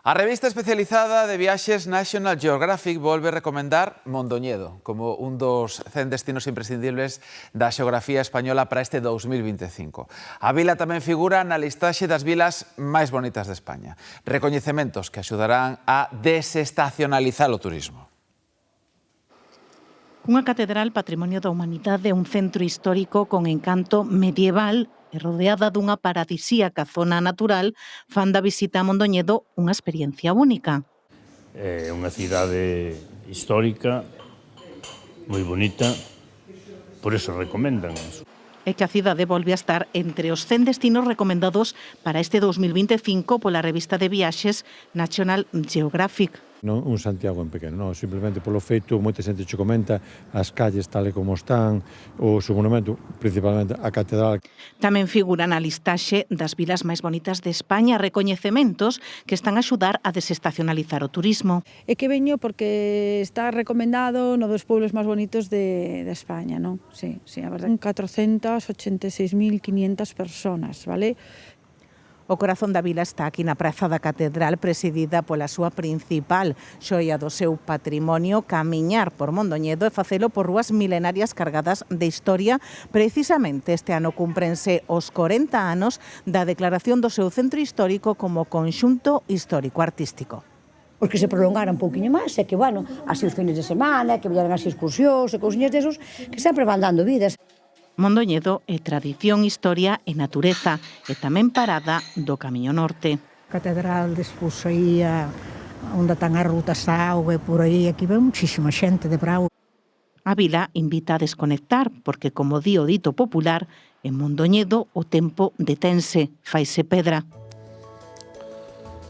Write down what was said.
A revista especializada de viaxes National Geographic volve recomendar Mondoñedo como un dos 100 destinos imprescindibles da xeografía española para este 2025. A vila tamén figura na listaxe das vilas máis bonitas de España. Recoñecementos que axudarán a desestacionalizar o turismo. Unha catedral patrimonio da humanidade, un centro histórico con encanto medieval e rodeada dunha paradisíaca zona natural, fan da visita a Mondoñedo unha experiencia única. É unha cidade histórica, moi bonita, por iso recomendan. É que a cidade volve a estar entre os 100 destinos recomendados para este 2025 pola revista de viaxes National Geographic. Non un Santiago en pequeno, non, simplemente polo feito, moita xente che comenta as calles tal e como están, o seu monumento, principalmente a catedral. Tamén figura na listaxe das vilas máis bonitas de España, recoñecementos que están a axudar a desestacionalizar o turismo. É que veño porque está recomendado no dos pueblos máis bonitos de España, non? Sí, a verdade. 486.500 personas, vale? O corazón da vila está aquí na Praza da Catedral, presidida pola súa principal xoia do seu patrimonio. Camiñar por Mondoñedo e facelo por rúas milenarias cargadas de historia. Precisamente este ano cúmprense os 40 anos da declaración do seu centro histórico como conxunto histórico-artístico. Os que se prolongara un pouquiño máis, e que, bueno, así os fines de semana, que viaran así excursións e cousiñas desos, que sempre van dando vidas. Mondoñedo é tradición, historia e natureza, e tamén parada do Camiño Norte. Catedral, despois aí onde están as rutas da auga e por aí, aquí ve muchísima xente de bravo. A vila invita a desconectar, porque, como di o dito popular, en Mondoñedo o tempo detense, faise pedra.